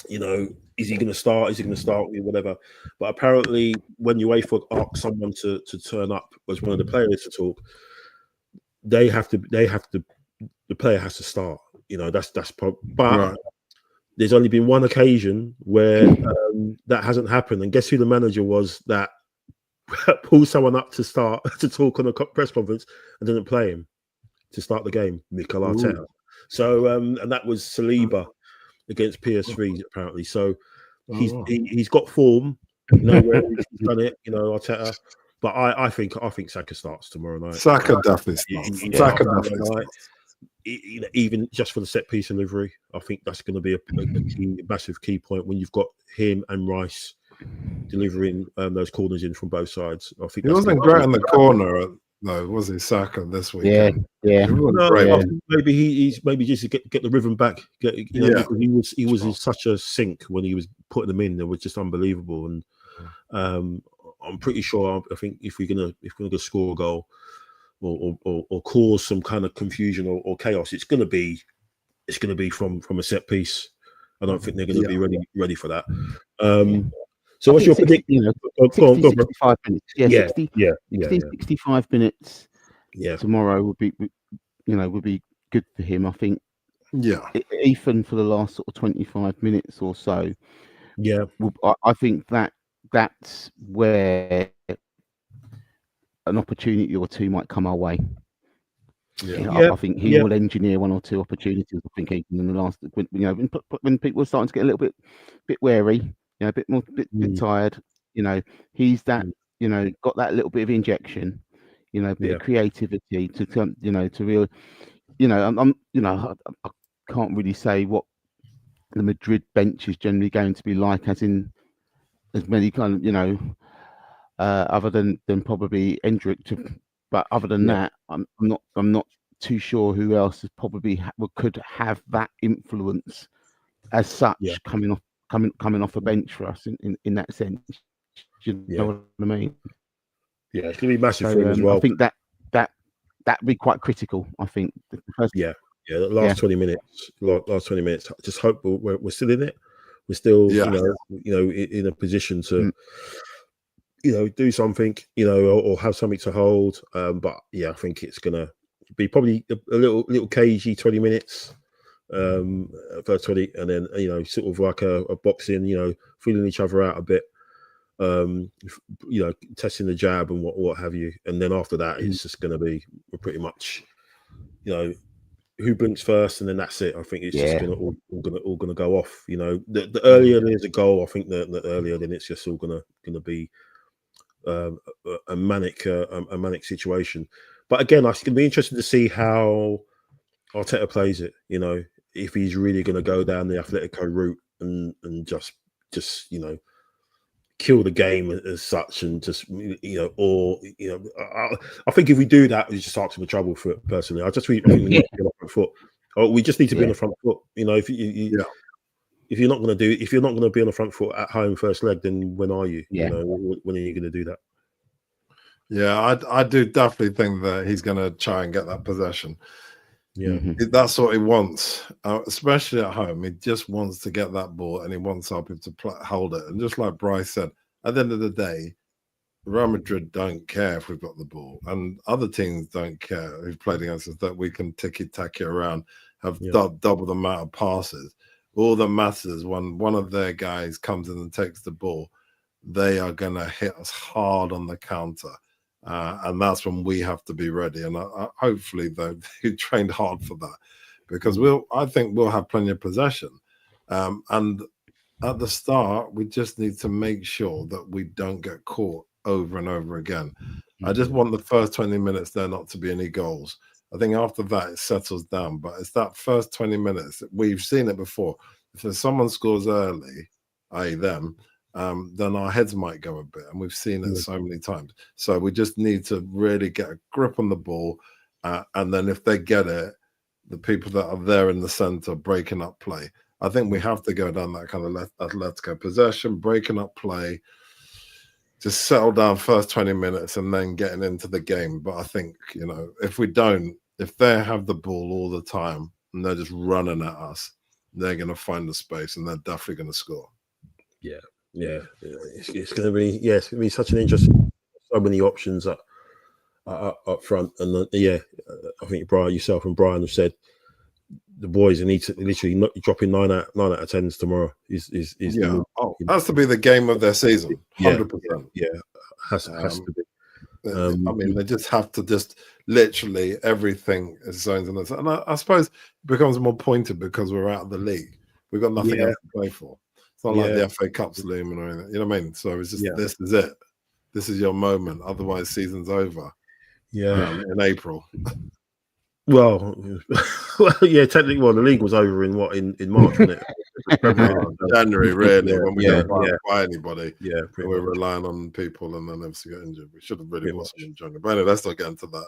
is he going to start? Is he going to start? Whatever. But apparently, when UEFA asks someone to turn up as one of the players to talk, the player has to start. That's but there's only been one occasion where that hasn't happened. And guess who the manager was that pulled someone up to start to talk on a press conference and didn't play him to start the game? Mikel Arteta. So and that was Saliba against PSV apparently. So he's got form. Where he's done it. Arteta. But I think Saka starts tomorrow night. Saka definitely starts. Saka definitely starts. Even just for the set piece delivery, I think that's going to be a massive key point when you've got him and Rice delivering those corners in from both sides. I think he wasn't great in the corner, though, was he? Saka this week? Yeah. Maybe he's just to get the rhythm back. He was in such a sync when he was putting them in. They were just unbelievable, and I'm pretty sure. I think if we're gonna score a goal or cause some kind of confusion or chaos, it's gonna be from a set piece. I don't think they're gonna be ready for that. So what's your prediction? 65 minutes. Yeah, 65 minutes. Yeah, tomorrow would be good for him. I think. Yeah, Ethan for the last sort of 25 minutes or so. Yeah, I think that's where an opportunity or two might come our way. I think he will engineer one or two opportunities. I think even in the last, when people are starting to get a little bit wary, a bit tired. He's that. Got that little bit of injection. Bit of creativity to real. I can't really say what the Madrid bench is generally going to be like, as many kind of other than probably Endrick. But other than that, I'm not too sure who else is probably could have that influence as such coming off a bench for us in that sense. You know what I mean? Yeah, it's gonna be massive for him as well. I think that'd be quite critical. I think the first. The last 20 minutes. I just hope we're still in it. We're still, in a position to, do something, or have something to hold. But I think it's gonna be probably a little cagey 20 minutes, first 20, and then sort of like a boxing, feeling each other out a bit, testing the jab and what have you, and then after that, it's just gonna be pretty much, who blinks first, and then that's it. I think it's just all gonna go off. The earlier there's a goal, I think the earlier then it's just all gonna be a manic situation. But again, it's gonna be interesting to see how Arteta plays it. If he's really gonna go down the Atletico route and just kill the game as such, and just I think if we do that, we just start some trouble for it personally. I think we need to be on the front foot. We just need to be on the front foot. If you're not going to be on the front foot at home first leg, then when are you? When are you going to do that? Yeah, I do definitely think that he's going to try and get that possession. Yeah, that's what he wants, especially at home. He just wants to get that ball, and he wants our people to hold it. And just like Bryce said, at the end of the day, Real Madrid don't care if we've got the ball, and other teams don't care who've played against us, that we can ticky-tacky around, have double the amount of passes. All that matters is when one of their guys comes in and takes the ball, they are going to hit us hard on the counter. and that's when we have to be ready. And hopefully, they trained hard for that, because I think we'll have plenty of possession. And at the start, we just need to make sure that we don't get caught over and over again. I just want the first 20 minutes there not to be any goals. I think after that, it settles down. But it's that first 20 minutes. We've seen it before. If someone scores early, i.e. them, then our heads might go a bit. And we've seen it so many times. So we just need to really get a grip on the ball. And then if they get it, the people that are there in the center breaking up play. I think we have to go down that kind of Atletico possession, breaking up play, just settle down first 20 minutes and then getting into the game. But I think, if they have the ball all the time and they're just running at us, they're going to find the space and they're definitely going to score. Yeah. It's going to be such an interesting, so many options up front. And I think yourself and Brian have said, the boys need to literally not dropping 9 out of 10s tomorrow. Has to be the game of their season. 100%. Yeah, has to be. I mean, they just have to literally everything is zones in this, and I suppose it becomes more pointed because we're out of the league. We've got nothing else to play for. It's not like the FA Cup's looming or anything. You know what I mean? So it's just this is it. This is your moment. Otherwise, season's over. Yeah, in April. Well, technically, the league was over in March, wasn't it? January, really, when we don't buy anybody. Yeah, we're relying on people, and then obviously get injured. We should have really bought someone in January. But anyway, let's not get into that.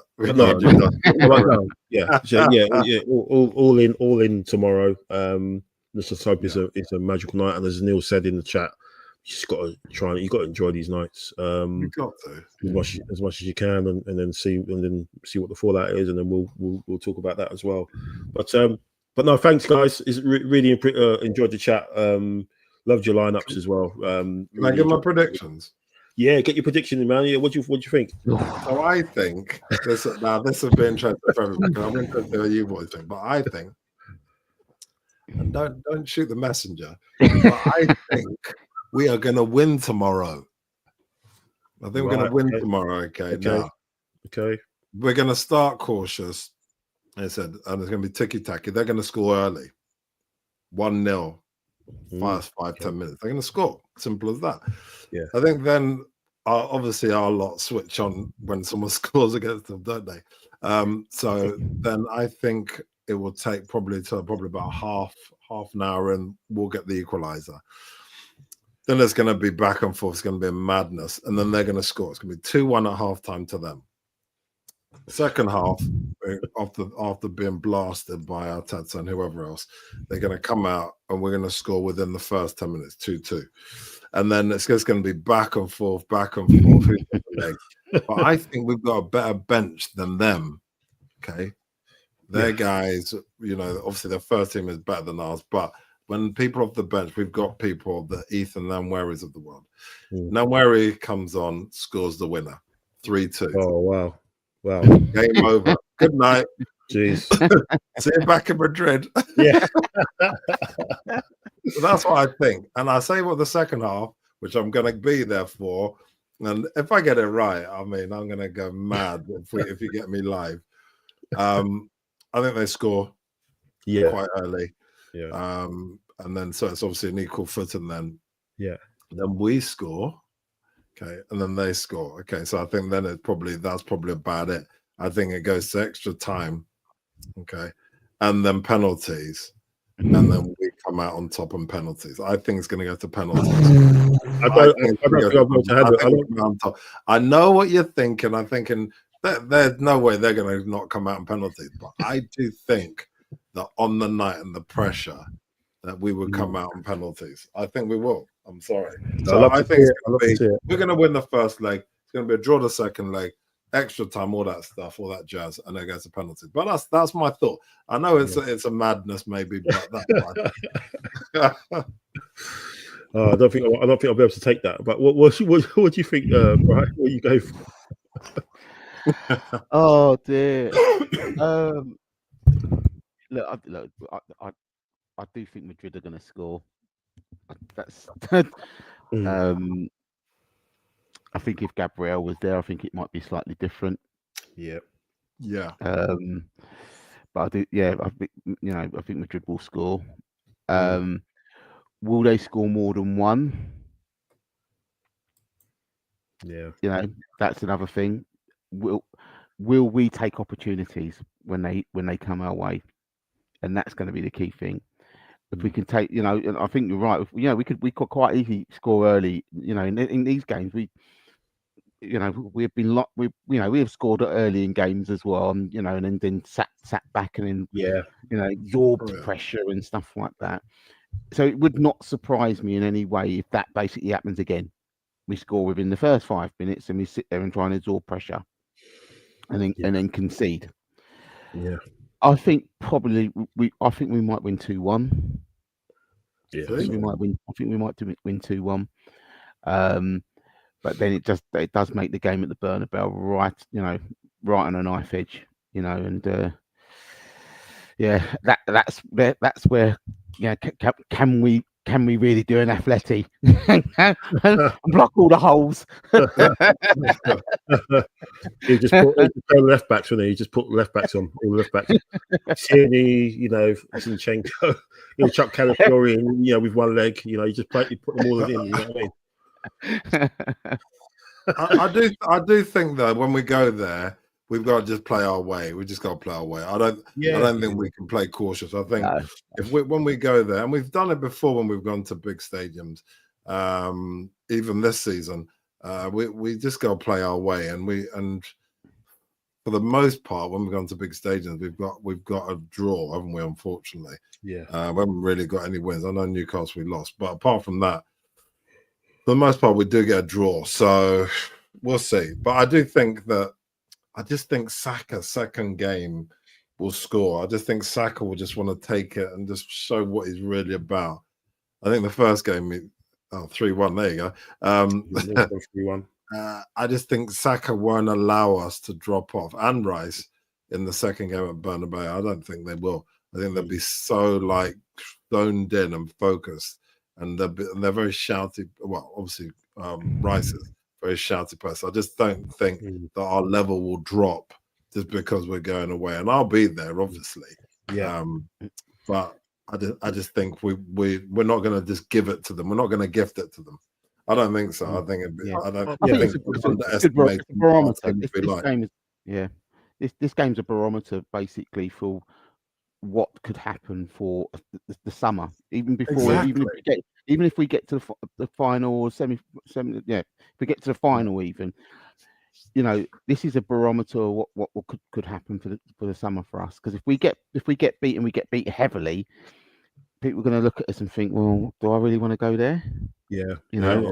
All in tomorrow. Let's just hope it's a magical night. And as Neil said in the chat, you just got to try. You got to enjoy these nights. You got to as much as you can, and then see what the fallout is, and then we'll talk about that as well. But no, thanks guys. It's really enjoyed the chat. Loved your lineups as well. Can I give my predictions? Yeah, get your prediction, man. Yeah, what do you think? So I think this will be interesting for everybody. I'm interested in what you boys think, but I think, and don't shoot the messenger, but I think we are going to win tomorrow. I think we're going to win tomorrow. Okay. We're going to start cautious. I said, and it's going to be ticky-tacky. They're going to score early. 1-0. First 5-10 minutes. They're going to score. Simple as that. Yeah. I think then, obviously, our lot switch on when someone scores against them, don't they? So then I think it will take probably about half an hour, and we'll get the equalizer. Then there's going to be back and forth. It's going to be a madness. And then they're going to score. It's going to be 2-1 at halftime to them. Second half, after being blasted by Arteta and whoever else, they're going to come out and we're going to score within the first 10 minutes, 2-2. And then it's just going to be back and forth. But I think we've got a better bench than them. Okay. Their guys, obviously their first team is better than ours, but when people off the bench, we've got people, the Ethan Nwaneri's of the world. Nwaneri comes on, scores the winner, 3-2. Oh, wow. Game over. Good night. Jeez. See you back in Madrid. Yeah. So that's what I think. And I say what the second half, which I'm going to be there for. And if I get it right, I mean, I'm going to go mad if you get me live. I think they score quite early. Yeah. And then so it's obviously an equal footing then. Yeah. Then we score. Okay. And then they score. Okay. So I think then that's probably about it. I think it goes to extra time. Okay. And then penalties. And then we come out on top on penalties. I think it's going to go to penalties. I know what you're thinking. I'm thinking there's no way they're going to not come out on penalties. But I do think that on the night and the pressure that we would come out on penalties. I think we will. I'm sorry. So I think we're going to win the first leg. It's going to be a draw the second leg, extra time, all that stuff, all that jazz, and then goes to penalties. But that's my thought. I know it's a madness maybe, but that's I don't think I'll be able to take that. But what do you think, Brian? What you go for? Oh dear. Look, I do think Madrid are going to score. That's I think if Gabriel was there, I think it might be slightly different. Yeah. But I do, yeah. I think I think Madrid will score. Mm. Will they score more than one? Yeah. That's another thing. Will we take opportunities when they come our way? And that's going to be the key thing. If we can take, and I think you're right. We could quite easily score early. In these games, we've been we have scored early in games as well, and and then sat back and then absorbed pressure and stuff like that. So it would not surprise me in any way if that basically happens again. We score within the first 5 minutes and we sit there and try and absorb pressure, and then concede. Yeah. I think probably I think we might win 2-1. Yeah. I think we might win. I think we might win 2-1. But then it does make the game at the Bernabeu right on a knife edge, and that's where can we really do an Atleti and block all the holes? He just put left backs on there. He just put left backs on all left backs. Tierney, Zinchenko, he'll chuck Calafiori in, with one leg. You just put them all in. You know what I mean? I do think though when we go there, we've got to just play our way. We just got to play our way. I don't think we can play cautious. I think when we go there, and we've done it before when we've gone to big stadiums, even this season, we just got to play our way. And for the most part, when we've gone to big stadiums, we've got a draw, haven't we? Unfortunately, yeah, we haven't really got any wins. I know Newcastle we lost, but apart from that, for the most part, we do get a draw. So we'll see. But I just think Saka's second game will score. I just think Saka will just want to take it and just show what he's really about. I think the first game, 3-1, there you go. 3-1. I just think Saka won't allow us to drop off, and Rice in the second game at Bernabeu. I don't think they will. I think they'll be so zoned in and focused, and they're very shouty. Well, obviously, Rice is very shouty person. I just don't think that our level will drop just because we're going away, and I'll be there, obviously. Yeah. But I just think we're not going to just give it to them. We're not going to gift it to them. I don't think so. I think it's a barometer. This game's a barometer basically for what could happen for the summer, even before, even if we get to the final or semi, if we get to the final, even, this is a barometer of what could happen for the summer for us. Because if we get beaten, we get beat heavily. People are going to look at us and think, well, do I really want to go there? Yeah, they are,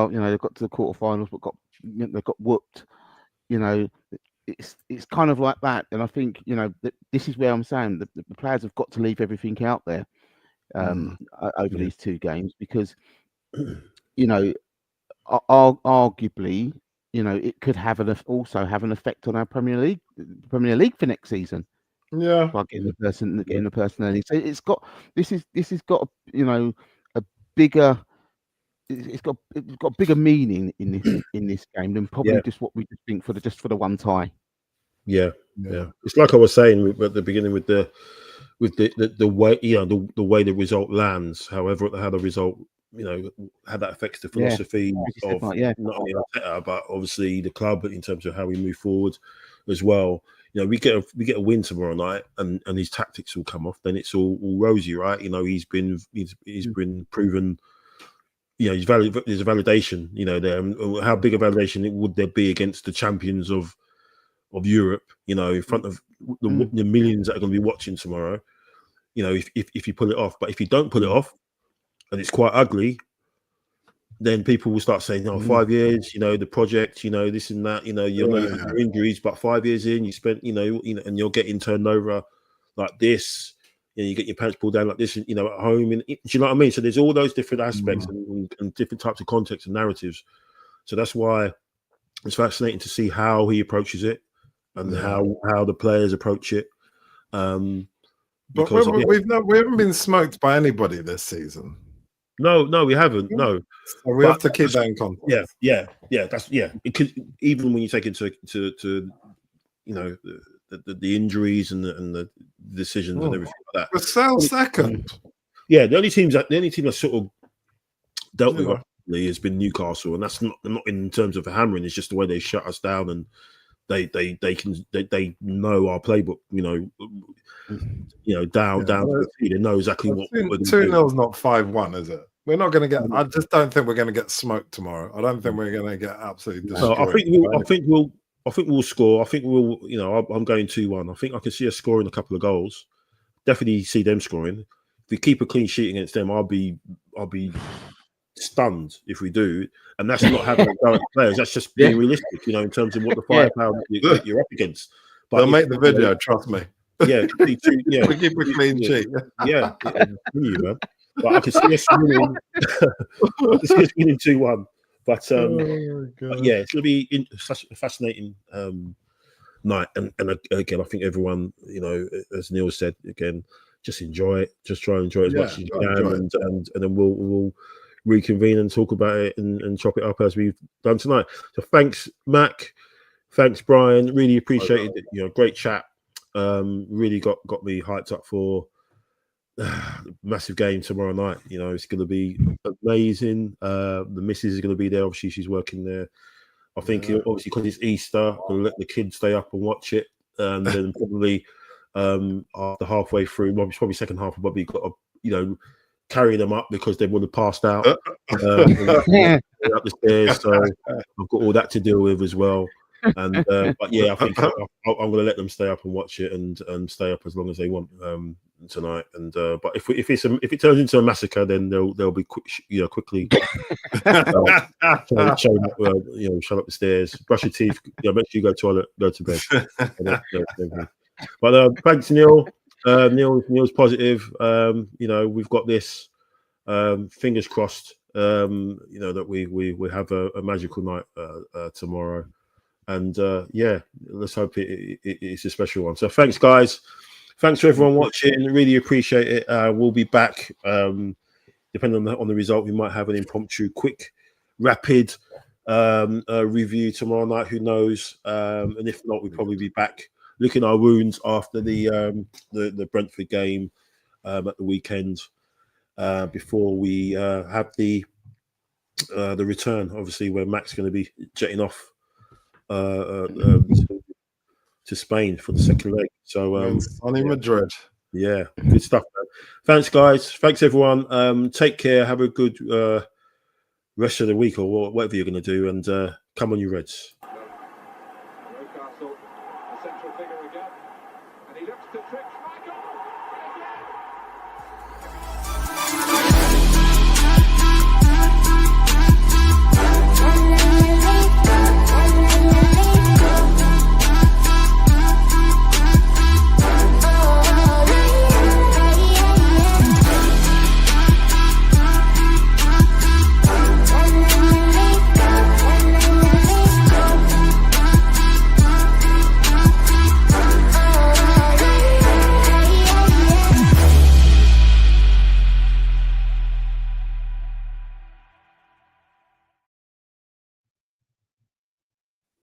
they've got to the quarterfinals, but they got whooped. It's kind of like that, and I think this is where I'm saying the players have got to leave everything out there over these 2 games, because arguably it could also have an effect on our Premier League for next season. Yeah, by getting the person early. So this has got a bigger. It's got bigger meaning in this game than probably just what we think for the one tie. Yeah. It's like I was saying at the beginning with the way the way the result lands. However, how the result how that affects the philosophy of not only Arteta but obviously the club in terms of how we move forward as well. We get a win tomorrow night, and his tactics will come off. Then it's all rosy, right? He's been proven. There's a validation, there. And how big a validation would there be against the champions of Europe? In front of the millions that are going to be watching tomorrow. If you pull it off, but if you don't pull it off, and it's quite ugly, then people will start saying, 5 years, the project, this and that, your injuries, but 5 years in, you spent, and you're getting turned over like this, you get your pants pulled down like this, at home. And do you know what I mean? So there's all those different aspects and different types of context and narratives. So that's why it's fascinating to see how he approaches it and how the players approach it. But we haven't been smoked by anybody this season. No, we haven't. No, So we have to keep that in context. Yeah. That's It could, even when you take into the injuries and the decisions and everything like that. We're still second. Yeah, the only team that sort of dealt with Yeah. us has been Newcastle, and that's not in terms of hammering. It's just the way they shut us down, and they know our playbook. Down to the feet. They know exactly what we're going to do. 2-0 is not 5-1, is it? We're not going to get. I just don't think we're going to get smoked tomorrow. I don't think we're going to get absolutely destroyed. No, I think we'll score. I think we'll. I'm going 2-1. I think I can see us scoring a couple of goals. Definitely see them scoring. If we keep a clean sheet against them, I'll be stunned if we do. And that's not having direct players. That's just being realistic, in terms of what the firepower you're up against. But they'll make the video. Trust me. Yeah, we keep a clean sheet. Yeah, man. But I can see us winning. I can see us winning 2-1. But yeah, it's going to be such a fascinating night. And again, I think everyone, as Neil said, again, just enjoy it. Just try and enjoy it as much as you can, and then we'll reconvene and talk about it and chop it up as we've done tonight. So thanks, Mac. Thanks, Brian. Really appreciated it. Great chat. Really got me hyped up for massive game tomorrow night. It's going to be amazing. The missus is going to be there. Obviously, she's working there. I think obviously because it's Easter, we'll let the kids stay up and watch it, and then probably after halfway through, probably second half, we'll probably got to carry them up because they would have passed out up the stairs. So I've got all that to deal with as well. And but yeah, I think I'm going to let them stay up and watch it and stay up as long as they want tonight. And but if it turns into a massacre, then they'll be quickly shut up the stairs, brush your teeth, make sure you go to toilet, go to bed. But thanks, Neil. Neil's positive. We've got this. Fingers crossed. That we have a magical night tomorrow. And let's hope it's a special one. So thanks, guys. Thanks for everyone watching. Really appreciate it. We'll be back. Depending on the result, we might have an impromptu, quick, rapid review tomorrow night. Who knows? And if not, we'll probably be back licking our wounds after the Brentford game at the weekend before we have the return. Obviously, where Mac's going to be jetting off to Spain for the second leg. So sunny Madrid. Yeah, good stuff, man. Thanks, guys. Thanks, everyone. Take care. Have a good rest of the week or whatever you're going to do, and come on, you Reds.